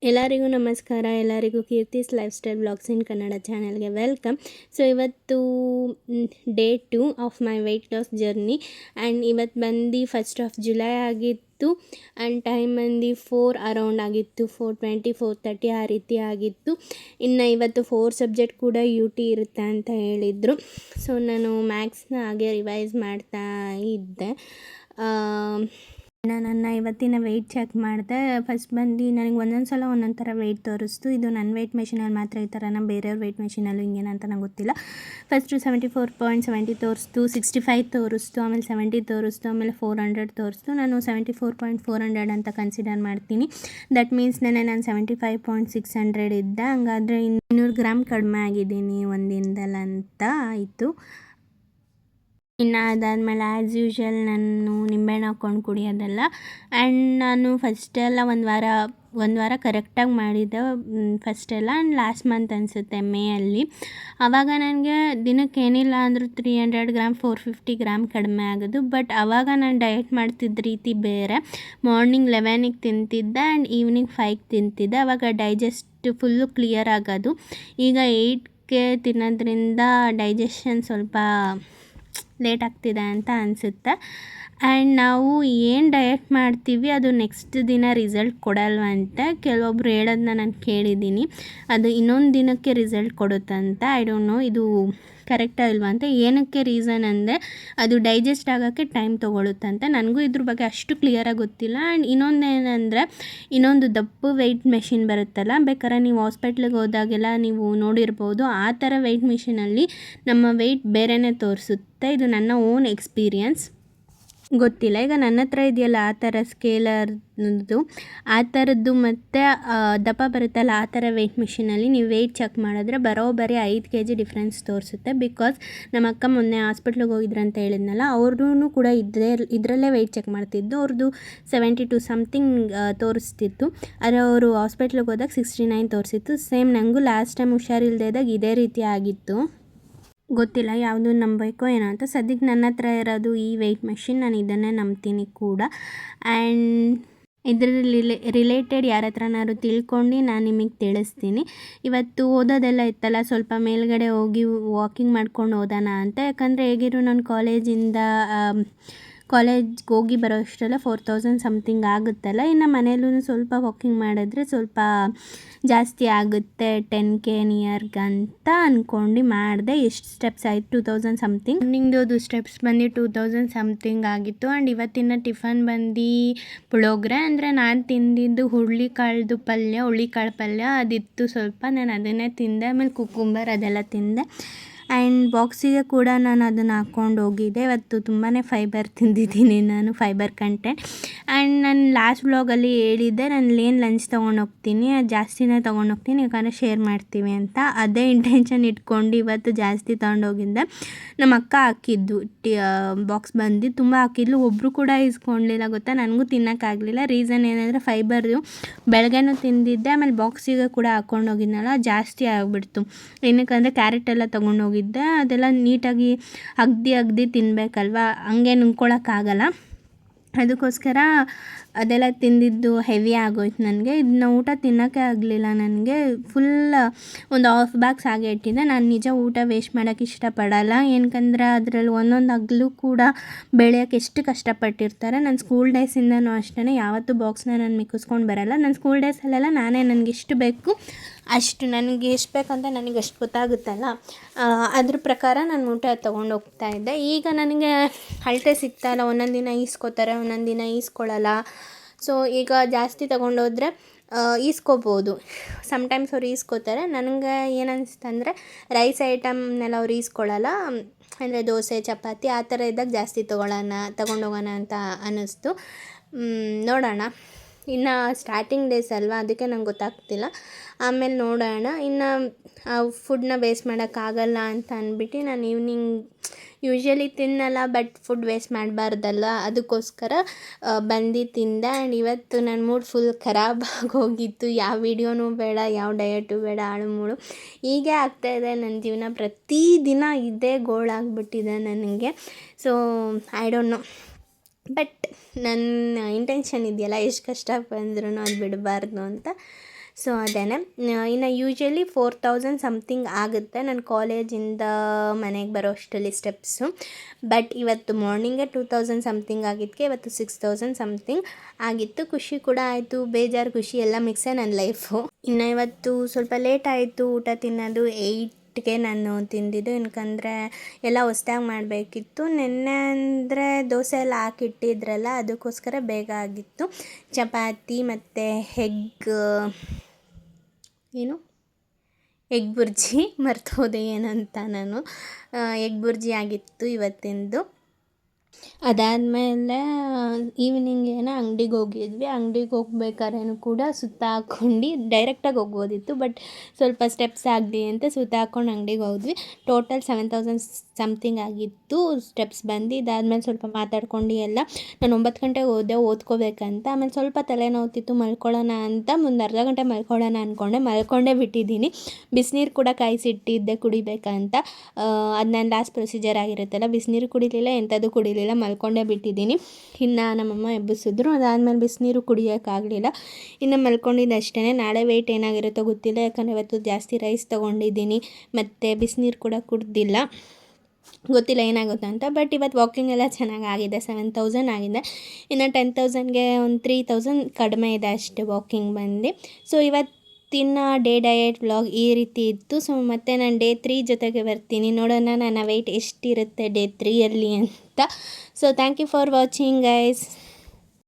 ಎಲ್ಲರಿಗೂ ನಮಸ್ಕಾರ. ಎಲ್ಲರಿಗೂ Keerthi's life style blogs in Kannada ಚಾನಲ್ಗೆ ವೆಲ್ಕಮ್. ಸೊ ಇವತ್ತು day 2 of my weight loss journey. And ಇವತ್ತು ಬಂದು 1st ಆಫ್ ಜುಲೈ ಆಗಿತ್ತು. ಆ್ಯಂಡ್ ಟೈಮ್ ಬಂದು 4 ಅರೌಂಡ್ ಆಗಿತ್ತು, 4:20 4:30 ಆ ರೀತಿ ಆಗಿತ್ತು. ಇನ್ನು ಇವತ್ತು 4 ಸಬ್ಜೆಕ್ಟ್ ಕೂಡ UT ಇರುತ್ತೆ ಅಂತ ಹೇಳಿದರು. ಸೊ ನಾನು ಮ್ಯಾಥ್ಸ್ನ ಹಾಗೆ ರಿವೈಸ್ ಮಾಡ್ತಾ ಇದ್ದೆ. ನನ್ನ ಇವತ್ತಿನ ವೆಯ್ಟ್ ಚೆಕ್ ಮಾಡಿದೆ. ಫಸ್ಟ್ ಬಂದು ನನಗೆ ಒಂದೊಂದು ಸಲ ಒಂದೊಂದು ಥರ ವೆಯ್ಟ್ ತೋರಿಸ್ತು. ಇದು ನನ್ನ ವೆಯ್ಟ್ ಮೆಷಿನಲ್ಲಿ ಮಾತ್ರ ಈ ಥರನ, ಬೇರೆಯವ್ರ ವೆಯ್ಟ್ ಮೆಷಿನಲ್ಲೂ ಹಿಂಗೇನಂತ ನಂಗೆ ಗೊತ್ತಿಲ್ಲ. ಫಸ್ಟು 74.70 ತೋರಿಸ್ತು, 65 ತೋರಿಸ್ತು, ಆಮೇಲೆ 70 ತೋರಿಸ್ತು, ಆಮೇಲೆ 400 ತೋರಿಸ್ತು. ನಾನು 74.400 ಅಂತ ಕನ್ಸಿಡರ್ ಮಾಡ್ತೀನಿ. ದಟ್ ಮೀನ್ಸ್ ನಾನು 75.600 ಇದ್ದೆ. ಹಂಗಾದರೆ 200 ಗ್ರಾಮ್ ಕಡಿಮೆ ಆಗಿದ್ದೀನಿ ಒಂದಿನದಲ್ಲಿ ಅಂತ ಆಯಿತು. ಇನ್ನು ಅದಾದಮೇಲೆ ಆ್ಯಸ್ ಯೂಶ್ವಲ್ ನಾನು ನಿಂಬೆಹಣ್ಣು ಹಾಕ್ಕೊಂಡು ಕುಡಿಯೋದಲ್ಲ. ಆ್ಯಂಡ್ ನಾನು ಫಸ್ಟೆಲ್ಲ ಒಂದು ವಾರ ಕರೆಕ್ಟಾಗಿ ಮಾಡಿದ್ದೆ ಫಸ್ಟೆಲ್ಲ. ಆ್ಯಂಡ್ ಲಾಸ್ಟ್ ಮಂತ್ ಅನಿಸುತ್ತೆ ಮೇಯಲ್ಲಿ. ಆವಾಗ ನನಗೆ ದಿನಕ್ಕೆ ಏನಿಲ್ಲ ಅಂದರೂ 300 ಗ್ರಾಮ್ 450 ಗ್ರಾಮ್ ಕಡಿಮೆ ಆಗೋದು. ಬಟ್ ಆವಾಗ ನಾನು ಡಯಟ್ ಮಾಡ್ತಿದ್ದ ರೀತಿ ಬೇರೆ. ಮಾರ್ನಿಂಗ್ 11ಗೆ ತಿಂತಿದ್ದೆ ಆ್ಯಂಡ್ ಈವ್ನಿಂಗ್ 5ಗೆ ತಿಂತಿದ್ದೆ. ಆವಾಗ ಡೈಜೆಸ್ಟ್ ಫುಲ್ಲು ಕ್ಲಿಯರ್ ಆಗೋದು. ಈಗ 8ಗೆ ತಿನ್ನೋದ್ರಿಂದ ಡೈಜೆಷನ್ ಸ್ವಲ್ಪ ಲೇಟ್ ಆಗ್ತಿದೆ ಅಂತ ಅನಿಸುತ್ತೆ. ಆ್ಯಂಡ್ ನಾವು ಏನು ಡಯಟ್ ಮಾಡ್ತೀವಿ ಅದು ನೆಕ್ಸ್ಟ್ ದಿನ ರಿಸಲ್ಟ್ ಕೊಡಲ್ವಂತೆ. ಕೆಲವೊಬ್ರು ಹೇಳೋದನ್ನ ನಾನು ಕೇಳಿದ್ದೀನಿ. ಅದು ಇನ್ನೊಂದು ದಿನಕ್ಕೆ ರಿಸಲ್ಟ್ ಕೊಡುತ್ತಂತೆ. ಐ ಡೋಂಟ್ ನೋ ಇದು ಕರೆಕ್ಟಾ ಇಲ್ವಾ ಅಂತ. ಏನಕ್ಕೆ ರೀಸನ್ ಅಂದರೆ ಅದು ಡೈಜೆಸ್ಟ್ ಆಗೋಕ್ಕೆ ಟೈಮ್ ತೊಗೊಳುತ್ತಂತೆ. ನನಗೂ ಇದ್ರ ಬಗ್ಗೆ ಅಷ್ಟು ಕ್ಲಿಯರಾಗಿ ಗೊತ್ತಿಲ್ಲ. ಆ್ಯಂಡ್ ಇನ್ನೊಂದೇನೆಂದರೆ, ಇನ್ನೊಂದು ದಪ್ಪು ವೆಯ್ಟ್ ಮೆಷಿನ್ ಬರುತ್ತಲ್ಲ, ಬೇಕಾದ್ರೆ ನೀವು ಹಾಸ್ಪಿಟ್ಲಿಗೆ ಹೋದಾಗೆಲ್ಲ ನೀವು ನೋಡಿರ್ಬೋದು. ಆ ಥರ ವೆಯ್ಟ್ ಮೆಷಿನಲ್ಲಿ ನಮ್ಮ ವೆಯ್ಟ್ ಬೇರೆಯೇ ತೋರಿಸುತ್ತೆ. ಇದು ನನ್ನ ಓನ್ ಎಕ್ಸ್ಪೀರಿಯನ್ಸ್, ಗೊತ್ತಿಲ್ಲ. ಈಗ ನನ್ನ ಹತ್ರ ಇದೆಯಲ್ಲ ಆ ಥರ ಸ್ಕೇಲರ್ದು, ಆ ಥರದ್ದು ಮತ್ತು ದಪ್ಪ ಬರುತ್ತಲ್ಲ ಆ ಥರ ವೆಯ್ಟ್ ಮಿಷಿನಲ್ಲಿ ನೀವು ವೆಯ್ಟ್ ಚೆಕ್ ಮಾಡಿದ್ರೆ ಬರೋಬ್ಬರಿ 5 kg ಡಿಫ್ರೆನ್ಸ್ ತೋರಿಸುತ್ತೆ. ಬಿಕಾಸ್ ನಮ್ಮ ಅಕ್ಕ ಮೊನ್ನೆ ಹಾಸ್ಪಿಟ್ಲಿಗೆ ಹೋಗಿದ್ರು ಅಂತ ಹೇಳಿದ್ನಲ್ಲ, ಅವ್ರೂ ಕೂಡ ಇದರಲ್ಲೇ ವೆಯ್ಟ್ ಚೆಕ್ ಮಾಡ್ತಿದ್ದು. ಅವ್ರದ್ದು 72 ಸಮಥಿಂಗ್ ತೋರಿಸ್ತಿತ್ತು. ಆದರೆ ಅವರು ಹಾಸ್ಪಿಟ್ಲಿಗೆ ಹೋದಾಗ 69 ತೋರಿಸಿತ್ತು. ಸೇಮ್ ನನಗೂ ಲಾಸ್ಟ್ ಟೈಮ್ ಹುಷಾರಿಲ್ಲದೆ ಇದ್ದಾಗ ಇದೇ ರೀತಿ ಆಗಿತ್ತು. ಗೊತ್ತಿಲ್ಲ ಯಾವುದು ನಂಬಬೇಕೋ ಏನೋ ಅಂತ. ಸದ್ಯಕ್ಕೆ ನನ್ನ ಹತ್ರ ಇರೋದು ಈ ವೆಯ್ಟ್ ಮೆಷಿನ್, ನಾನು ಇದನ್ನೇ ನಂಬ್ತೀನಿ ಕೂಡ. ಆ್ಯಂಡ್ ಇದರಲ್ಲಿ ರಿಲೇಟೆಡ್ ಯಾರ ಹತ್ರನಾದ್ರು ತಿಳ್ಕೊಂಡು ನಾನು ನಿಮಗೆ ತಿಳಿಸ್ತೀನಿ. ಇವತ್ತು ಓದೋದೆಲ್ಲ ಇತ್ತಲ್ಲ, ಸ್ವಲ್ಪ ಮೇಲ್ಗಡೆ ಹೋಗಿ ವಾಕಿಂಗ್ ಮಾಡ್ಕೊಂಡು ಹೋಗೋಣ ಅಂತ. ಯಾಕಂದರೆ ಹೇಗಿರು ನಾನು ಕಾಲೇಜ್ಗೆ ಹೋಗಿ ಬರೋ ಅಷ್ಟೆಲ್ಲ 4000 ಸಮಥಿಂಗ್ ಆಗುತ್ತಲ್ಲ. ಇನ್ನು ಮನೆಯಲ್ಲೂ ಸ್ವಲ್ಪ ವಾಕಿಂಗ್ ಮಾಡಿದ್ರೆ ಸ್ವಲ್ಪ ಜಾಸ್ತಿ ಆಗುತ್ತೆ, 10K ನಿಯರ್ಗಂತ ಅಂದ್ಕೊಂಡು ಮಾಡಿದೆ. ಎಷ್ಟು ಸ್ಟೆಪ್ಸ್ ಆಯಿತು? 2000 ಸಮಥಿಂಗ್. ನಿಂದು ಸ್ಟೆಪ್ಸ್ ಬಂದು 2000 ಸಮಥಿಂಗ್ ಆಗಿತ್ತು. ಆ್ಯಂಡ್ ಇವತ್ತಿನ ಟಿಫನ್ ಬಂದು ಪುಳೋಗ್ರೆ. ಅಂದರೆ ನಾನು ತಿಂದಿದ್ದು ಹುರುಳಿಕಾಳು ಪಲ್ಯ ಅದಿತ್ತು ಸ್ವಲ್ಪ, ನಾನು ಅದನ್ನೇ ತಿಂದೆ. ಆಮೇಲೆ ಕುಕ್ಕುಂಬರ್ ಅದೆಲ್ಲ ತಿಂದೆ. ಆ್ಯಂಡ್ ಬಾಕ್ಸಿಗೆ ಕೂಡ ನಾನು ಅದನ್ನು ಹಾಕ್ಕೊಂಡು ಹೋಗಿದ್ದೆ. ಇವತ್ತು ತುಂಬಾ ಫೈಬರ್ ತಿಂದಿದ್ದೀನಿ ನಾನು, ಫೈಬರ್ ಕಂಟೆಂಟ್. ಆ್ಯಂಡ್ ನಾನು ಲಾಸ್ಟ್ ವ್ಲಾಗಲ್ಲಿ ಹೇಳಿದ್ದೆ ನಾನು ಏನು ಲಂಚ್ ತೊಗೊಂಡೋಗ್ತೀನಿ, ಅದು ಜಾಸ್ತಿನೇ ತೊಗೊಂಡೋಗ್ತೀನಿ, ಯಾಕಂದರೆ ಶೇರ್ ಮಾಡ್ತೀವಿ ಅಂತ. ಅದೇ ಇಂಟೆನ್ಷನ್ ಇಟ್ಕೊಂಡು ಇವತ್ತು ಜಾಸ್ತಿ ತೊಗೊಂಡೋಗಿದ್ದೆ. ನಮ್ಮ ಅಕ್ಕ ಹಾಕಿದ್ದು ಬಾಕ್ಸ್ ಬಂದು ತುಂಬ ಹಾಕಿದ್ಲು. ಒಬ್ಬರು ಕೂಡ ಇಸ್ಕೊಳ್ಳಲಿಲ್ಲ ಗೊತ್ತಾ. ನನಗೂ ತಿನ್ನೋಕ್ಕಾಗಲಿಲ್ಲ. ರೀಸನ್ ಏನಂದರೆ ಫೈಬರ್ದು ಬೆಳಗ್ಗೆನೂ ತಿಂದಿದ್ದೆ, ಆಮೇಲೆ ಬಾಕ್ಸಿಗೆ ಕೂಡ ಹಾಕ್ಕೊಂಡೋಗಿದ್ನಲ್ಲ, ಜಾಸ್ತಿ ಆಗಿಬಿಡ್ತು. ಏನಕ್ಕಂದರೆ ಕ್ಯಾರೆಟ್ ಎಲ್ಲ ತೊಗೊಂಡೋಗಿದ್ದೆ. ಅದೆಲ್ಲ ನೀಟಾಗಿ ಅಗ್ದಿ ತಿನ್ನಬೇಕಲ್ವ, ಹಂಗೆ ನುಂಗ್ಕೊಳಕ್ಕಾಗಲ್ಲ. ಅದಕ್ಕೋಸ್ಕರ ಅದೆಲ್ಲ ತಿಂದಿದ್ದು ಹೆವಿ ಆಗೋಯ್ತು ನನಗೆ. ಇದನ್ನ ಊಟ ತಿನ್ನೋಕ್ಕೆ ಆಗಲಿಲ್ಲ ನನಗೆ. ಫುಲ್ ಒಂದು ಹಾಫ್ ಬಾಕ್ಸ್ ಹಾಗೆ ಇಟ್ಟಿದ್ದೆ. ನಾನು ನಿಜ ಊಟ ವೇಸ್ಟ್ ಮಾಡೋಕ್ಕೆ ಇಷ್ಟಪಡಲ್ಲ. ಏನಕ್ಕಂದ್ರೆ ಅದರಲ್ಲಿ ಒಂದೊಂದು ಹಗ್ಲು ಕೂಡ ಬೆಳೆಯೋಕ್ಕೆ ಎಷ್ಟು ಕಷ್ಟಪಟ್ಟಿರ್ತಾರೆ. ನನ್ನ ಸ್ಕೂಲ್ ಡೇಸಿಂದನೂ ಅಷ್ಟೇ, ಯಾವತ್ತೂ ಬಾಕ್ಸ್ನ ನಾನು ಮಿಕ್ಕಿಸ್ಕೊಂಡು ಬರೋಲ್ಲ. ನನ್ನ ಸ್ಕೂಲ್ ಡೇಸಲ್ಲೆಲ್ಲ ನಾನೇ ನನಗೆ ಎಷ್ಟು ಬೇಕು ಅಷ್ಟು, ನನಗೆ ಎಷ್ಟು ಬೇಕಂತ ನನಗೆ ಅಷ್ಟು ಗೊತ್ತಾಗುತ್ತಲ್ಲ, ಅದ್ರ ಪ್ರಕಾರ ನಾನು ಊಟ ತೊಗೊಂಡು ಹೋಗ್ತಾಯಿದ್ದೆ. ಈಗ ನನಗೆ ಅಳತೆ ಸಿಗ್ತಾಯಿಲ್ಲ. ಒಂದೊಂದು ದಿನ ಈಸ್ಕೊತಾರೆ, ಒಂದೊಂದು ದಿನ ಈಸ್ಕೊಳ್ಳಲ್ಲ. ಸೊ ಈಗ ಜಾಸ್ತಿ ತೊಗೊಂಡೋದ್ರೆ ಈಸ್ಕೋಬೋದು. ಸಮ್ಟೈಮ್ಸ್ ಅವ್ರು ಈಸ್ಕೋತಾರೆ. ನನಗೆ ಏನು ಅನಿಸ್ತಂದರೆ ರೈಸ್ ಐಟಮ್ನೆಲ್ಲ ಅವ್ರು ಈಸ್ಕೊಳ್ಳಲ್ಲ. ಅಂದರೆ ದೋಸೆ ಚಪಾತಿ ಆ ಥರ ಇದ್ದಾಗ ಜಾಸ್ತಿ ತೊಗೊಂಡೋಗೋಣ ಅಂತ ಅನ್ನಿಸ್ತು. ನೋಡೋಣ. ಇನ್ನು ಸ್ಟಾರ್ಟಿಂಗ್ ಡೇಸ್ ಅಲ್ವಾ, ಅದಕ್ಕೆ ನಂಗೆ ಗೊತ್ತಾಗ್ತಿಲ್ಲ. ಆಮೇಲೆ ನೋಡೋಣ. ಇನ್ನು ಫುಡ್ನ ವೇಸ್ಟ್ ಮಾಡೋಕ್ಕಾಗಲ್ಲ ಅಂತ ಅಂದ್ಬಿಟ್ಟು ನಾನು ಈವ್ನಿಂಗ್ ಯೂಶ್ವಲಿ ತಿನ್ನಲ್ಲ, ಬಟ್ ಫುಡ್ ವೇಸ್ಟ್ ಮಾಡಬಾರ್ದಲ್ಲ, ಅದಕ್ಕೋಸ್ಕರ ಬಂದು ತಿಂದೆ. ಆ್ಯಂಡ್ ಇವತ್ತು ನನ್ನ ಮೂಡ್ ಫುಲ್ ಖರಾಬ್ ಆಗೋಗಿತ್ತು. ಯಾವ ವೀಡಿಯೋನೂ ಬೇಡ, ಯಾವ ಡಯಟು ಬೇಡ, ಆಳುಮೂಳು ಹೀಗೆ ಆಗ್ತಾಯಿದೆ ನನ್ನ ಜೀವನ. ಪ್ರತಿದಿನ ಇದೇ ಗೋಳಾಗ್ಬಿಟ್ಟಿದೆ ನನಗೆ. So I don't know, but ನನ್ನ ಇಂಟೆನ್ಷನ್ ಇದೆಯಲ್ಲ, ಎಷ್ಟು ಕಷ್ಟ ಬಂದ್ರೂ ಅದು ಬಿಡಬಾರ್ದು ಅಂತ. ಸೊ ಅದೇನೆ ಇನ್ನು ಯೂಶ್ವಲಿ 4000 ಸಮಥಿಂಗ್ ಆಗುತ್ತೆ ನನ್ನ ಕಾಲೇಜಿಂದ ಮನೆಗೆ ಬರೋ ಅಷ್ಟರಲ್ಲಿ ಸ್ಟೆಪ್ಸು. ಬಟ್ ಇವತ್ತು ಮಾರ್ನಿಂಗೇ 2000 ಸಮಥಿಂಗ್ ಆಗಿದ್ದಕ್ಕೆ ಇವತ್ತು 6000 ಸಮಥಿಂಗ್ ಆಗಿತ್ತು. ಖುಷಿ ಕೂಡ ಆಯಿತು, ಬೇಜಾರು ಖುಷಿ ಎಲ್ಲ ಮಿಕ್ಸೇ ನನ್ನ ಲೈಫು. ಇನ್ನು ಇವತ್ತು ಸ್ವಲ್ಪ ಲೇಟ್ ಆಯಿತು ಊಟ ತಿನ್ನೋದು. 8ಗೆ ನಾನು ತಿಂದಿದ್ದು, ಯಾಕಂದರೆ ಎಲ್ಲ ಹೊಸ್ದಾಗಿ ಮಾಡಬೇಕಿತ್ತು. ನೆನ್ನೆ ಅಂದರೆ ದೋಸೆ ಎಲ್ಲ ಹಾಕಿಟ್ಟಿದ್ರಲ್ಲ, ಅದಕ್ಕೋಸ್ಕರ ಬೇಗ ಆಗಿತ್ತು. ಚಪಾತಿ ಮತ್ತು ಎಗ್ ಬುರ್ಜಿ ಮರ್ತೋದೆ ಏನಂತ ನಾನು. ಎಗ್ ಬುರ್ಜಿ ಆಗಿತ್ತು ಇವತ್ತಿಂದು. ಅದಾದಮೇಲೆ ಈವ್ನಿಂಗ್ ಏನೋ ಅಂಗಡಿಗೆ ಹೋಗಿದ್ವಿ. ಅಂಗಡಿಗೆ ಹೋಗ್ಬೇಕಾದ್ರೂ ಕೂಡ ಸುತ್ತ ಹಾಕ್ಕೊಂಡು ಡೈರೆಕ್ಟಾಗಿ ಹೋಗ್ಬೋದಿತ್ತು, ಬಟ್ ಸ್ವಲ್ಪ ಸ್ಟೆಪ್ಸ್ ಆಗಲಿ ಅಂತ ಸುತ್ತ ಹಾಕ್ಕೊಂಡು ಅಂಗಡಿಗೆ ಹೋದ್ವಿ. ಟೋಟಲ್ 7000 ಸಮಥಿಂಗ್ ಆಗಿತ್ತು ಸ್ಟೆಪ್ಸ್ ಬಂದು. ಇದಾದಮೇಲೆ ಸ್ವಲ್ಪ ಮಾತಾಡ್ಕೊಂಡು ಎಲ್ಲ ನಾನು 9 ಗಂಟೆಗೆ ಹೋದೆ ಓದ್ಕೋಬೇಕಂತ. ಆಮೇಲೆ ಸ್ವಲ್ಪ ತಲೆನೋವ್ತಿತ್ತು, ಮಲ್ಕೊಳ್ಳೋಣ ಅಂತ ಒಂದು ಅರ್ಧ ಗಂಟೆ ಮಲ್ಕೊಳ್ಳೋಣ ಅಂದ್ಕೊಂಡೆ, ಮಲ್ಕೊಂಡೇ ಬಿಟ್ಟಿದ್ದೀನಿ. ಬಿಸಿನೀರು ಕೂಡ ಕಾಯಿಸಿಟ್ಟಿದ್ದೆ ಕುಡಿಬೇಕಂತ. ಅದು ನನ್ನ ಲಾಸ್ಟ್ ಪ್ರೊಸೀಜರ್ ಆಗಿರುತ್ತಲ್ಲ, ಬಿಸಿನೀರು ಕುಡಿಲಿಲ್ಲ, ಎಂಥದ್ದು ಕುಡಿಲಿಲ್ಲ, ಮಲ್ಕೊಂಡೇ ಬಿಟ್ಟಿದ್ದೀನಿ. ಇನ್ನು ನಮ್ಮಮ್ಮ ಎಬ್ಬಿಸಿದ್ರು, ಅದಾದಮೇಲೆ ಬಿಸಿನೀರು ಕುಡಿಯೋಕ್ಕಾಗಲಿಲ್ಲ, ಇನ್ನು ಮಲ್ಕೊಂಡಿದ್ದು ಅಷ್ಟೇ. ನಾಳೆ ವೆಯ್ಟ್ ಏನಾಗಿರುತ್ತೋ ಗೊತ್ತಿಲ್ಲ, ಯಾಕಂದರೆ ಇವತ್ತು ಜಾಸ್ತಿ ರೈಸ್ ತೊಗೊಂಡಿದ್ದೀನಿ ಮತ್ತು ಬಿಸಿನೀರು ಕೂಡ ಕುಡ್ದಿಲ್ಲ, ಗೊತ್ತಿಲ್ಲ ಏನಾಗುತ್ತೆ ಅಂತ. ಬಟ್ ಇವತ್ತು ವಾಕಿಂಗ್ ಎಲ್ಲ ಚೆನ್ನಾಗಿ ಆಗಿದೆ, 7000 ಆಗಿದೆ. ಇನ್ನು 10,000ಗೆ ಒಂದು 3000 ಕಡಿಮೆ ಇದೆ ಅಷ್ಟೇ ವಾಕಿಂಗ್ ಬಂದು. ಸೊ ಇವತ್ತಿನ ಡೇ ಡಯಟ್ ವ್ಲಾಗ್ ಈ ರೀತಿ ಇತ್ತು. ಸೊ ಮತ್ತೆ ನಾನು ಡೇ 3 ಜೊತೆಗೆ ಬರ್ತೀನಿ, ನೋಡೋಣ ನನ್ನ ವೆಯ್ಟ್ ಎಷ್ಟಿರುತ್ತೆ ಡೇ 3ಯಲ್ಲಿ ಅಂತ. So thank you for watching guys.